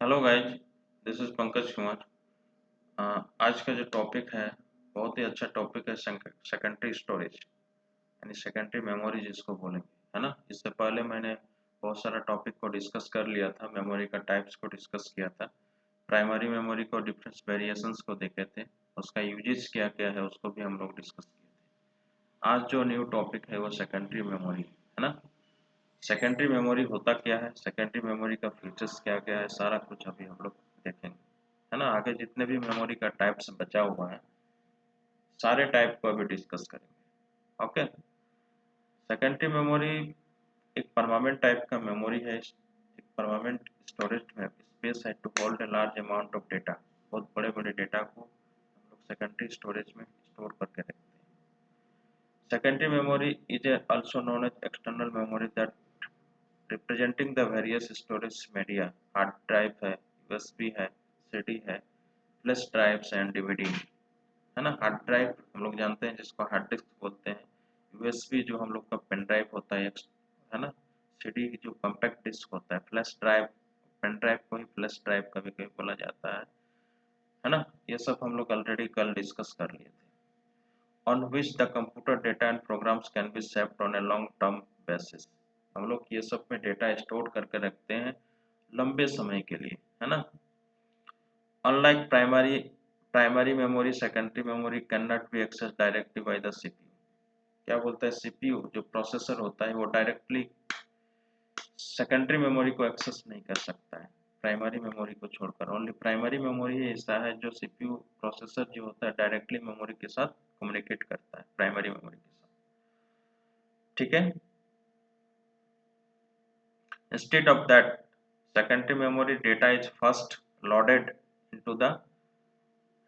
Hello guys, this is Pankaj Kumar. आज का जो टॉपिक है बहुत ही अच्छा टॉपिक है। सेकेंडरी स्टोरेज यानी सेकेंडरी मेमोरी जिसको बोलेंगे, है ना। इससे पहले मैंने बहुत सारा टॉपिक को डिस्कस कर लिया था, मेमोरी का टाइप्स को डिस्कस किया था, प्राइमरी मेमोरी को डिफरेंस वेरिएशंस को देखे थे, उसका यूजेस क्या क्या है उसको भी हम लोग डिस्कस किए थे। आज जो न्यू टॉपिक है वो सेकेंडरी मेमोरी है ना। सेकेंडरी मेमोरी होता क्या है, सेकेंडरी मेमोरी का फीचर्स क्या क्या है, सारा कुछ अभी हम लोग देखेंगे, है ना। आगे जितने भी मेमोरी का टाइप्स बचा हुआ है सारे टाइप को अभी डिस्कस करेंगे। ओके। सेकेंडरी मेमोरी एक परमानेंट टाइप का मेमोरी है, एक परमानेंट स्टोरेज में स्पेस है to hold a large amount of data. बहुत बड़े बड़े डेटा को हम लोग सेकेंडरी स्टोरेज में स्टोर करके रखते हैं। Secondary memory is also known as external memory that representing the various storage media। Hard drive है, यूएसबी है, सीडी है, फ्लैश ड्राइव्स एंड डीवीडी, है ना। हार्ड ड्राइव हम लोग जानते हैं जिसको हार्ड डिस्क बोलते हैं, यूएसबी जो हम लोग का पेन ड्राइव होता है ना, सीडी जो कॉम्पैक्ट डिस्क होता है, फ्लैश ड्राइव पेन ड्राइव को ही फ्लैश ड्राइव कभी कभी बोला जाता है ना। ये सब हम लोग ऑलरेडी कल डिस्कस कर लिए थे। On which the computer data and programs can be saved on a long term basis. हम लोग ये सब में डेटा स्टोर करके रखते हैं लंबे समय के लिए, है ना। Unlike primary memory, secondary memory can not be access directly by the CPU. क्या बोलता है सीपीयू, जो प्रोसेसर होता है वो डायरेक्टली सेकेंडरी मेमोरी को एक्सेस नहीं कर सकता है प्राइमरी मेमोरी को छोड़कर। ओनली प्राइमरी मेमोरी ऐसा है जो सीपीयू प्रोसेसर जो होता है डायरेक्टली मेमोरी के साथ कम्युनिकेट करता है, प्राइमरी मेमोरी के साथ। ठीक है। Instead of that, secondary memory data is first loaded into the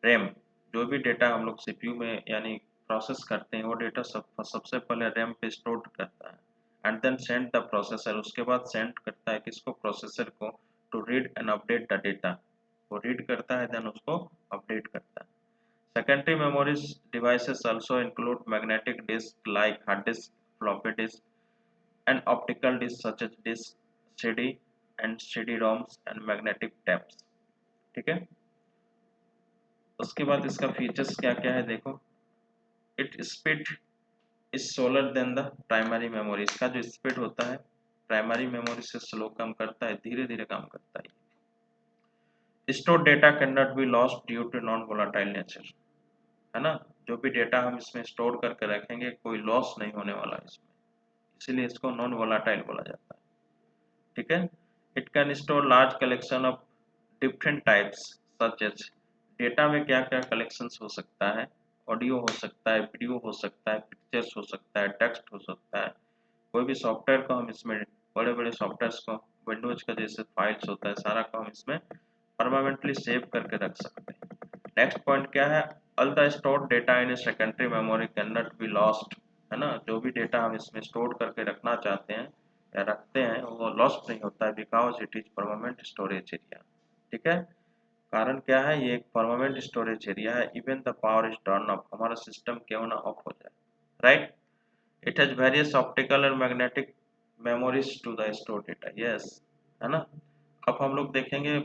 RAM। जो भी डेटा हम लोग सीपीयू में यानी प्रोसेस करते हैं वो डेटा सबसे पहले रैम पे स्टोर करता है and then send the processor. उसके बाद सेंड करता है किसको, प्रोसेसर को, to read and update the data. वो रीड करता है देन उसको अपडेट करता है। Secondary memories devices also include magnetic disk like hard disk, floppy disk and optical discs such as disk CD and CD-ROMs and magnetic tapes। ठीक है। उसके बाद इसका फीचर्स क्या क्या है देखो। It speed is slower than the primary memory. इसका जो स्पीड होता है प्राइमरी मेमोरी से स्लो काम करता है, धीरे धीरे काम करता है। Store data can not be lost due to non volatile nature, है ना। जो भी डेटा हम इसमें स्टोर करके रखेंगे कोई लॉस नहीं होने वाला इसमें, इसीलिए इसको नॉन वोलाटाइल बोला जाता है। ठीक है। It can store large collection of different types such as. Data में क्या क्या कलेक्शंस हो सकता है, ऑडियो हो सकता है, वीडियो हो सकता है, पिक्चर्स हो सकता है, टेक्स्ट हो सकता है। कोई भी सॉफ्टवेयर को हम इसमें, बड़े बड़े सॉफ्टवेयर को, विंडोज का जैसे फाइल्स होता है सारा को हम इसमें परमानेंटली सेव करके रख सकते हैं। नेक्स्ट पॉइंट क्या है, all the stored data in secondary memory can not be lost, है ना। जो भी डेटा हम इसमें स्टोर करके रखना चाहते हैं या रखते हैं वो लॉस्ट नहीं होता है, because it is permanent storage area. ठीक है। कारण क्या है, ये एक परमानेंट स्टोरेज एरिया है। Even the power is turn off, हमारा सिस्टम क्यों ना ऑफ हो जाए, right. It has various optical और magnetic memories to the store data, yes, है ना। अब हम लोग देखेंगे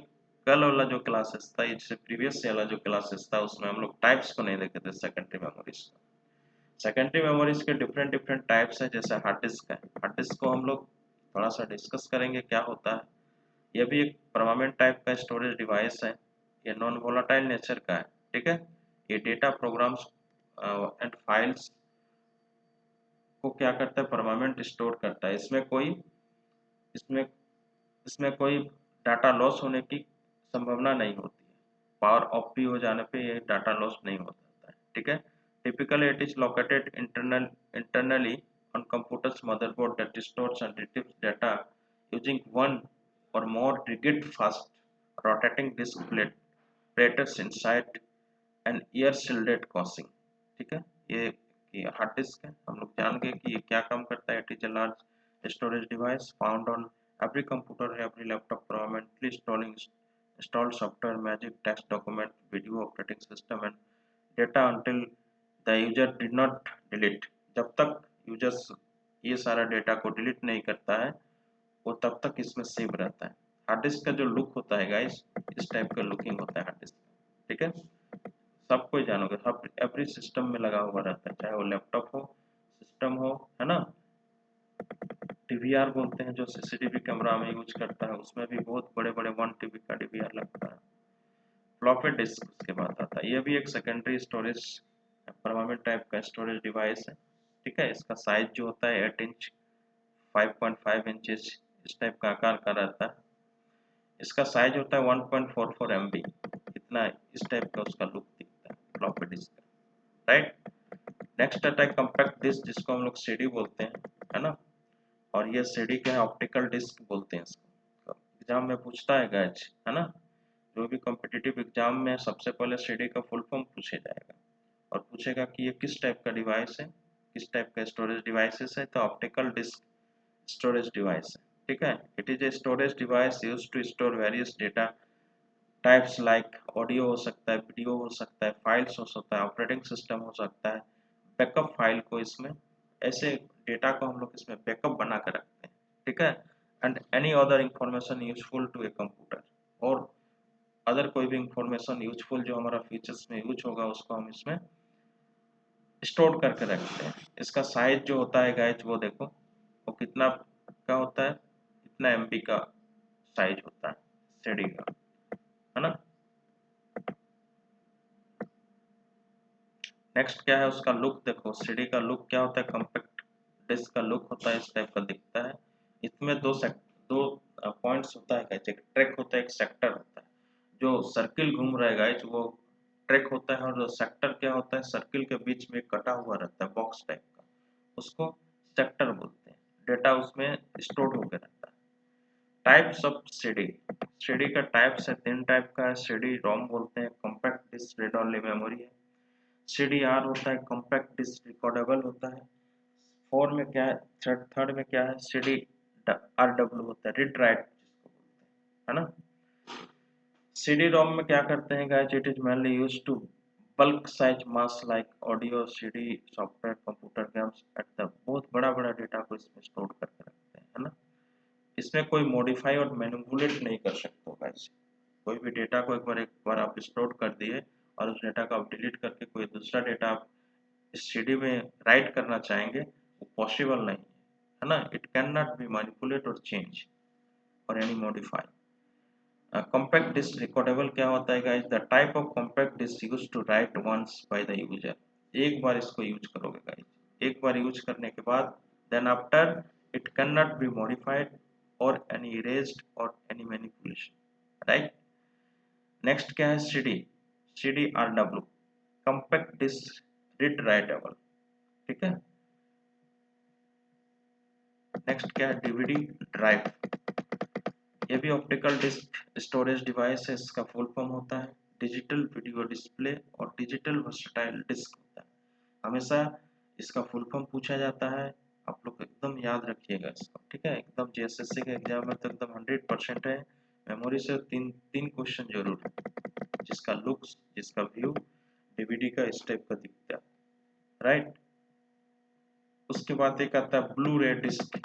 कल वाला जो क्लासेस था, इससे प्रीवियस वाला जो क्लासेस था उसमें हम लोग टाइप्स को नहीं देखे थे सेकेंडरी मेमोरीज। सेकेंडरी मेमोरीज के डिफरेंट डिफरेंट टाइप्स है। जैसे हार्ड डिस्क है, हार्ड डिस्क को हम लोग थोड़ा सा डिस्कस करेंगे क्या होता है। यह भी एक परमानेंट टाइप का स्टोरेज डिवाइस है, ये नॉन वोलाटाइल नेचर का है। ठीक है। ये डेटा प्रोग्राम्स एंड फाइल्स को क्या करता है, परमानेंट स्टोर करता है। इसमें इसमें कोई डाटा लॉस होने की संभावना नहीं होती है। पावर ऑफ भी हो जाने पे ये डाटा लॉस नहीं होता है। ठीक है। Typically it is located internally on computer's motherboard that stores and retrieves data using one or more rigid fast rotating disk platters inside an air shielded casing। ठीक है। ये हार्ड डिस्क है, हम लोग जान गए कि ये क्या काम करता है। It is a large storage device found on every computer, every laptop, permanently installed software, magic, text, document, video, operating system, and data until the user did not delete। जब तक यूजर्स ये सारा डेटा को delete नहीं करता है वो तब तक इसमें सेव रहता है। हार्ड डिस्क का जो लुक होता है गाइस, इस टाइप का लुकिंग होता है हार्ड डिस्क, ठीक है। सब कोई जानोगे, हर एवरी सिस्टम में लगा हुआ रहता है, चाहे वो लैपटॉप हो, सिस्टम हो, है ना। डीवीआर बोलते हैं जो सीसीटीवी कैमरा में यूज करता है, उसमें भी बहुत बड़े बड़े 1 TB का डीवीआर लगता है। फ्लॉपी डिस्क उसके बाद आता है, ये भी एक सेकेंडरी स्टोरेज परमानेंट टाइप का स्टोरेज डिवाइस है, ठीक है। इसका साइज जो होता है 8 इंच 5.5 इंचेस इस टाइप का आकार का रहता है। इसका साइज होता है 1.44 MB, इतना इस टाइप का उसका लुक दिखता है फ्लॉपी डिस्क का, राइट। नेक्स्ट आता है कॉम्पैक्ट डिस्क, जिसको हम लोग सीडी बोलते हैं, है ना। और ये सीडी क्या है, ऑप्टिकल डिस्क बोलते हैं इसको। एग्जाम में पूछता है गैज, है ना, जो भी कॉम्पिटिटिव एग्जाम में सबसे पहले सीडी का फुल फॉर्म पूछे जाएगा, और पूछेगा कि ये किस टाइप का डिवाइस है, किस टाइप का स्टोरेज डिवाइसेस है, तो ऑप्टिकल डिस्क स्टोरेज डिवाइस है, ठीक है। It is a storage device use to store various data types like audio हो सकता है, वीडियो हो सकता है, फाइल्स हो सकता है, ऑपरेटिंग सिस्टम हो सकता है, बैकअप फाइल को इसमें, ऐसे डेटा को हम लोग इसमें बैकअप बना कर रखते हैं, ठीक है। And any other information useful to a computer, और अदर कोई भी इंफॉर्मेशन यूजफुल जो हमारा फ्यूचर्स में यूज होगा उसको हम इसमें स्टोर करके रखते हैं। इसका साइज जो होता है गाइज वो देखो, वो कितना का होता है, इतना MB का साइज होता है सीडी का, है ना। नेक्स्ट क्या है उसका लुक, देखो सीडी का लुक क्या होता है, कॉम्पैक्ट डिस्क का लुक होता है इस टाइप का दिखता है। इसमें दो पॉइंट्स होता है गाइज, एक ट्रैक होता है, एक सेक्टर होता है। जो सर्किल घूम रहा है गाइज वो ट्रैक होता है, और सेक्टर क्या होता है, सर्किल के बीच में कटा हुआ रहता है बॉक्स टाइप का, उसको सेक्टर बोलते हैं। डेटा उसमें स्टोर होकर रहता है। टाइप्स ऑफ सीडी, सीडी का टाइप्स है, 3 टाइप का है। सीडी रोम बोलते हैं, compact disk read only memory है। सीडी आर होता है, कॉम्पैक्ट डिस्क रिकॉर्डेबल होता है। फोर में क्या है, थर्ड में क्या है, सीडी RW होता है, रीड राइट जिसको बोलते हैं, है ना। सीडी रोम में क्या करते हैं guys, it is mainly use to bulk size mass like audio, CD software, computer games at the, बहुत बड़ा बड़ा डेटा को इसमें स्टोर करके रखते हैं, है ना। इसमें कोई मॉडिफाई और मैनिपुलेट नहीं कर सकते हो गाइस। कोई भी डेटा को एक बार आप स्टोर कर दिए, और उस डेटा को आप डिलीट करके कोई दूसरा डेटा आप इस सीडी में राइट करना चाहेंगे, वो पॉसिबल नहीं है ना। It can not be manipulate और चेंज और any modify. Compact disk recordable क्या होता है guys, the type of compact disk use to write once by the user. एक बार इसको यूज करोगे गाइस, एक बार यूज करने के बाद then after it can not be modified और एनी इरेज्ड और एनी मैनिपुलेशन, राइट। नेक्स्ट क्या है, CD, CDRW, compact disk read writable, ठीक है। नेक्स्ट क्या है, डीवीडी ड्राइव, ये भी ऑप्टिकल डिस्क स्टोरेज डिवाइस है। इसका फुल फॉर्म होता है डिजिटल वीडियो डिस्प्ले और डिजिटल वर्सटाइल डिस्क होता है। हमेशा इसका फुल फॉर्म पूछा जाता है, आप लोग एकदम याद रखिएगा इसको, ठीक है। एकदम JSSC के एग्जाम में तो एकदम 100% है। मेमोरी से तीन तीन क्वेश्चन जरूर है, जिसका लुक्स, जिसका व्यू डीवीडी का इस टाइप का दिखता है, राइट। उसके बाद एक आता है ब्लू रे डिस्क।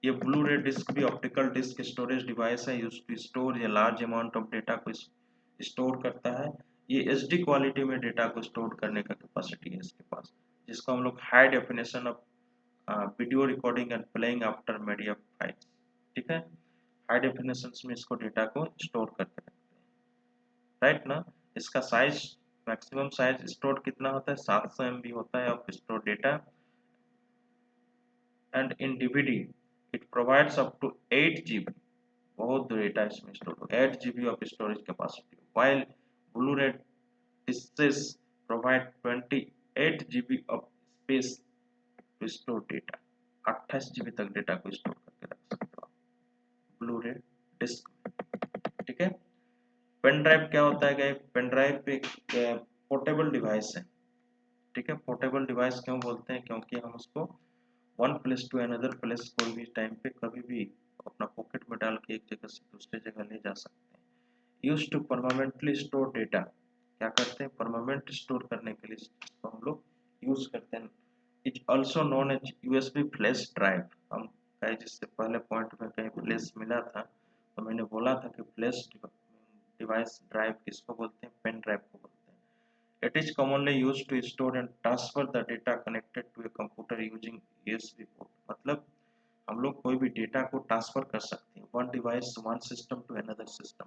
ये ब्लू रे डिस्क भी ऑप्टिकल डिस्क स्टोरेज डिवाइस है, यूज टू स्टोर ये लार्ज अमाउंट ऑफ डेटा को स्टोर करता है। ये HD क्वालिटी में डेटा को स्टोर करने का कैपेसिटी है इसके पास, जिसको हम लोग high definition of video recording and playing after media files, ठीक है। हाई डेफिनेशन में इसको डेटा को स्टोर करके रखते हैं, राइट ना। इसका साइज, मैक्सिमम साइज स्टोर कितना होता है, 700 MB होता है of store data. And in DVD it provides up to 8 GB, बहुत डेटा इसमें स्टोर हो, 8 GB of storage capacity, while Blu-ray discs provide 28 GB of space to store data. 28 GB तक data को स्टोर करके रख सकते हो आप ब्लू रे डिस्क, ठीक है। पेन ड्राइव क्या होता है, पेन ड्राइव एक पोर्टेबल डिवाइस है, ठीक है। पोर्टेबल डिवाइस क्यों बोलते हैं, क्योंकि हम उसको one place to another place कोई भी टाइम पे कभी भी अपना पॉकेट में डाल के एक जगह से दूसरे जगह ले जा सकते हैं। Use to permanently store data, क्या करते हैं, परमानेंट स्टोर करने के लिए इसको हम लोग यूज करते हैं। It also known as USB flash drive. हम कहीं जिससे पहले पॉइंट में कहीं फ्लैश मिला था, तो मैंने बोला था कि फ्लैश डिवाइस ड्राइव किसको बोलते हैं, पेन ड्राइव को बोलते हैं। It is commonly used to store and transfer the data connected to a computer using USB port. मतलब हम लोग कोई भी डेटा को ट्रांसफर कर सकते हैं, one device one system to another system.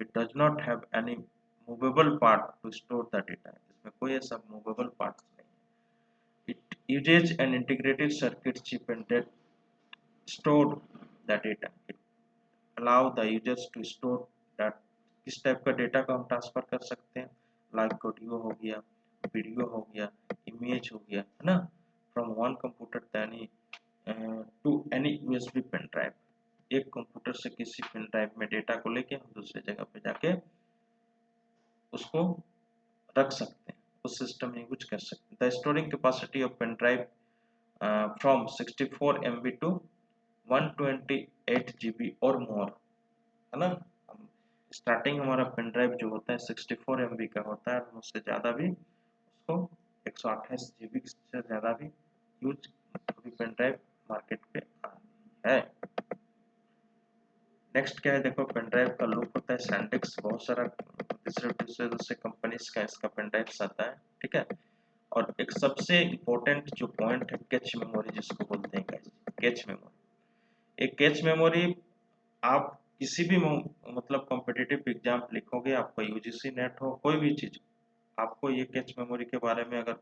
It does not have any movable part to store the data. इसमें कोई ऐसा मूवेबल पार्ट नहीं है। It uses an integrated circuit chip and that store the data. It allow the users to store that किस type का data को हम transfer कर सकते हैं, लाइक ऑडियो हो गया, वीडियो हो गया, इमेज हो गया, है ना, from one computer to any USB pen drive. एक कंप्यूटर से किसी पेन ड्राइव में डेटा को लेके हम दूसरी जगह पे जाके उसको रख सकते हैं, उस सिस्टम में यूज कर सकते हैं। The storing capacity of pen drive from 64 MB to 128 GB और मोर, है ना। स्टार्टिंग हमारा पेन ड्राइव जो होता है 64 MB का होता है, उससे ज़्यादा भी उसको 128 GB से ज़्यादा भी यूज अभी पेन ड्राइव मार्केट पे है। नेक्स्ट क्या है, देखो पेन ड्राइव का लुक होता है सैंडिक्स, बहुत सारा दूसरे कंपनीज का इसका पेन ड्राइव आता है, ठीक है। और एक सबसे इम्पोर्टेंट जो पॉइंट है कैच मेमोरी जिसको बोलते हैं, कैच मेमोरी। एक कैच मेमोरी आप किसी भी मतलब कॉम्पिटिटिव एग्जाम लिखोगे, आपका यूजीसी नेट हो, कोई भी चीज, आपको ये कैच मेमोरी के बारे में अगर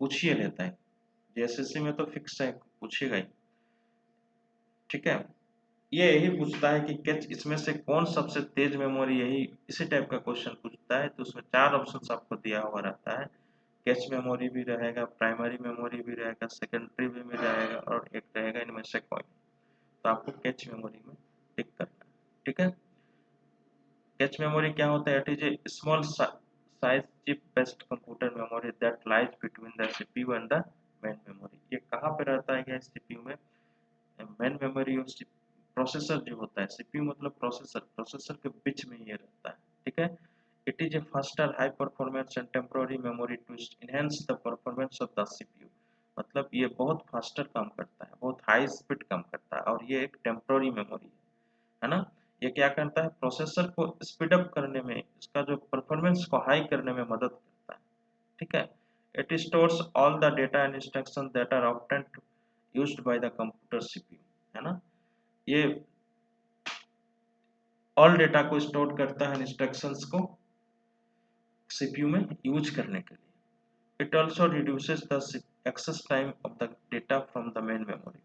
पूछिए लेता है, जेएसएससी में तो फिक्स है पूछेगा ही, ठीक है। ये यही पूछता है कि कैच इसमें से कौन सबसे तेज मेमोरी, यही इसी टाइप का क्वेश्चन पूछता है। तो उसमें 4 ऑप्शन आपको दिया हुआ रहता है, कैच मेमोरी भी रहेगा, प्राइमरी मेमोरी भी रहेगा, सेकेंडरी भी रहेगा, और एक रहेगा इनमें से कोई। तो आपको कैच मेमोरी में टिक करना है, ठीक है। कैच मेमोरी क्या होता है, it is A small size chip based computer memory that lies between the CPU and the main memory. ये कहाँ पे रहता है सीपीयू में, मेन मेमोरी और प्रोसेसर जो होता है, सीपीयू मतलब प्रोसेसर, प्रोसेसर के बीच में ये रहता है, ठीक है। It is a faster high performance and temporary memory to enhance the performance of the CPU. मतलब ये बहुत फास्टर काम करता है, बहुत हाई स्पीड काम करता है, और ये एक टेम्पोररी मेमोरी है ना। ये क्या करता है, प्रोसेसर को स्पीड अप करने में, इसका जो परफॉर्मेंस को हाई करने में मदद करता है, ठीक है। It stores all the data and instruction that are often used by the computer CPU, है ना। ये ऑल डेटा को स्टोर करता है इंस्ट्रक्शंस को सीपीयू में यूज करने के लिए। It also reduces the access time of the data from the main memory.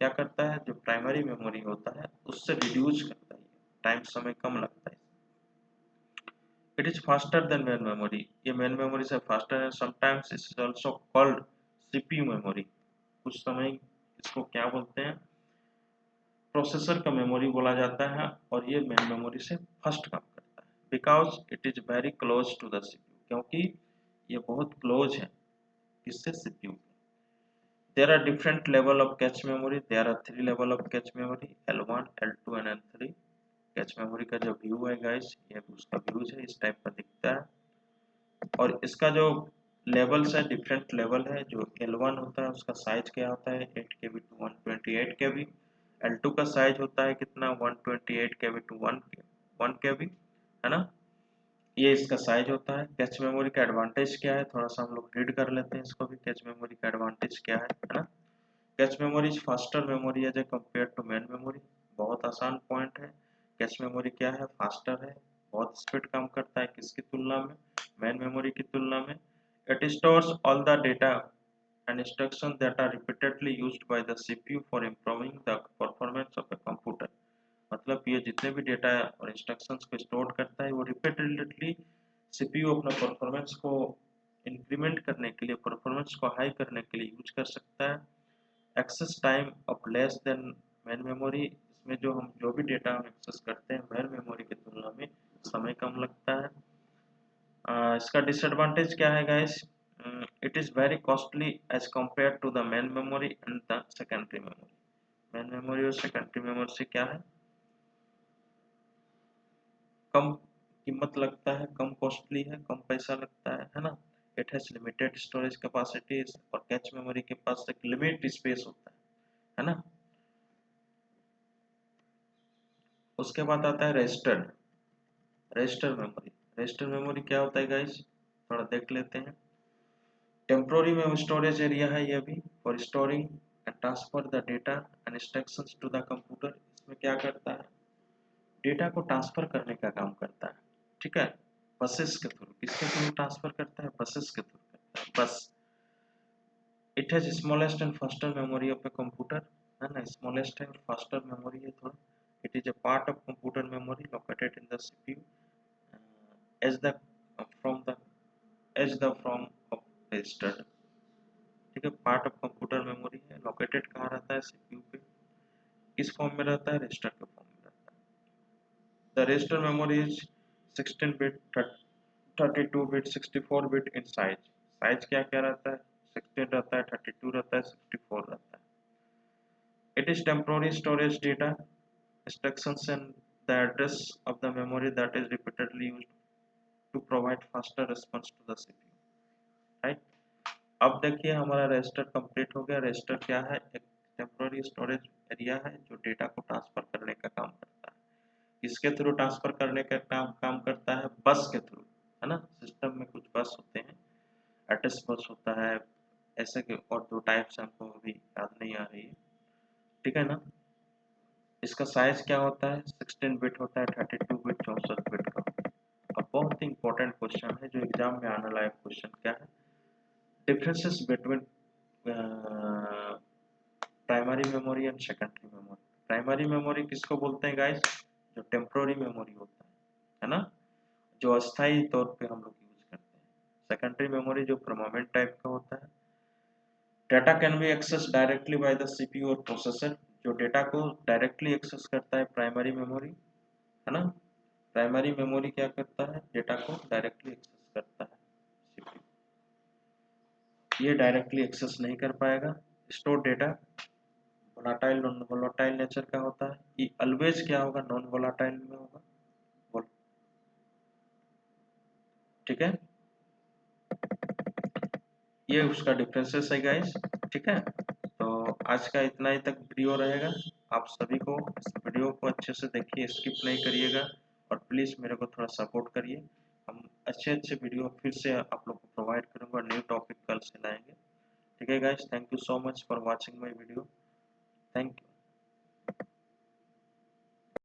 क्या करता है, जो प्राइमरी मेमोरी होता है उससे रिड्यूस करता है, टाइम समय कम लगता है। It is faster than main memory, ये मेन मेमोरी से फास्टर है। Sometimes it is also called CPU memory. कुछ समय इसको क्या बोलते हैं, प्रोसेसर का मेमोरी बोला जाता है, और ये मेन मेमोरी से फास्ट काम करता है। Because it is very close to the CPU, क्योंकि ये बहुत क्लोज है किससे, CPU. There are different level of cache memory. There are 3 level of cache memory, L1, L2 and L3। Cache memory का जो व्यू है गाइस, ये उसका व्यूज है, इस टाइप का दिखता है। और इसका जो लेवल्स है, डिफरेंट लेवल है। जो L1 होता है उसका साइज क्या होता है, 8 KB टू 128 KB। L2 का साइज होता है कितना, 128 KB टू 1 KB, है ना। ये इसका साइज होता है। कैच मेमोरी का एडवांटेज क्या है, थोड़ा सा हम लोग रीड कर लेते हैं इसको भी, कैच मेमोरी का एडवांटेज क्या है ना। Cache memory is faster memory as a compare to main memory. बहुत आसान पॉइंट है। कैच मेमोरी क्या है, फास्टर है, बहुत स्पीड काम करता है किसकी तुलना में, मेन मेमोरी की तुलना में। It stores all the data and instruction that are repeatedly used by the CPU for improving the performance of a computer. मतलब ये जितने भी डेटा और इंस्ट्रक्शंस को स्टोर करता है, वो रिपीटेडली सीपीयू अपना परफॉर्मेंस को इंक्रीमेंट करने के लिए, परफॉर्मेंस को हाई करने के लिए यूज कर सकता है। Access time of less than main memory, इसमें जो भी डेटा हम एक्सेस करते हैं मेन मेमोरी की तुलना में समय कम लगता है। इसका डिसएडवांटेज क्या है guys, it is very costly as compare to the main memory and the secondary memory. Main memory और सेकेंडरी मेमोरी से क्या है, कम कीमत लगता है, कम कॉस्टली है, कम पैसा लगता है ना। It has limited storage capacity, और कैच मेमोरी के पास एक लिमिट स्पेस होता है ना। उसके बाद आता है रजिस्टर्ड मेमोरी। रजिस्टर्ड मेमोरी क्या होता है गाइस, थोड़ा देख लेते हैं। टेम्पोररी मेमोरी स्टोरेज एरिया है ये भी, for storing and transfer the data and instructions to the computer. इसमें क्या करता है, डेटा को ट्रांसफर करने का काम करता है, ठीक है, बसेस के थ्रू। किसके थ्रू ट्रांसफर करता है, बसेस के थ्रू करता है, बस। It has smallest and faster memory of a computer, है ना, स्मॉलेस्ट एंड फास्टर मेमोरी है थोड़ा। It is a part of computer memory located in the CPU as the from the as the from of registered, ठीक है, part of computer memory है। Located कहाँ रहता है, सीपीयू पे। किस फॉर्म में रहता है, रजिस्टर के फॉर्म में रहता है। The register memory is 16 bit, 32 bit, 64 bit in size. Size क्या क्या रहता है, 16 रहता है, 32 रहता है, 64 रहता है। It is temporary storage data instructions and the address of the memory that is repeatedly used to provide faster response to the CPU, right? अब देखिए हमारा रजिस्टर कंप्लीट हो गया। रजिस्टर क्या है, एक टेम्पोररी स्टोरेज एरिया है जो डेटा को ट्रांसफर करने का काम करता है। किसके थ्रू ट्रांसफर करने का काम करता है, बस के थ्रू, है ना। सिस्टम में कुछ बस होते हैं, एड्रेस बस होता है, ऐसे के और दो टाइप्स हमको अभी याद नहीं आ रही है, ठीक है ना। इसका साइज क्या होता है, 16 बिट होता है, 32 बिट, 64 बिट का। अब बहुत ही इंपॉर्टेंट क्वेश्चन है जो एग्जाम में आने लायक क्वेश्चन क्या है, differences between primary memory and secondary memory. Primary memory किसको बोलते हैं गाइस, जो टेम्पोररी मेमोरी होता है ना, जो अस्थायी तौर पे हम लोग यूज करते हैं। सेकेंडरी मेमोरी जो परमानेंट टाइप का होता है। Data can be access directly by the CPU और प्रोसेसर, जो डेटा को डायरेक्टली एक्सेस करता है प्राइमरी मेमोरी, है ना। प्राइमरी मेमोरी क्या करता है, डेटा को डायरेक्टली एक्सेस करता है, सीपीयू ये डायरेक्टली एक्सेस नहीं कर पाएगा। Store data volatile non volatile nature का होता है, ये ऑलवेज क्या होगा, नॉन वोलाटाइल में होगा, ठीक है। ये उसका डिफरेंसेस है गाइस, ठीक है। तो आज का इतना ही तक वीडियो रहेगा। आप सभी को इस वीडियो को अच्छे से देखिए, स्किप नहीं करिएगा, और प्लीज़ मेरे को थोड़ा सपोर्ट करिए। हम अच्छे अच्छे वीडियो फिर से आप लोग को प्रोवाइड करूँगा, न्यू टॉपिक कल से लाएंगे, ठीक है guys. Thank you so much for watching my video.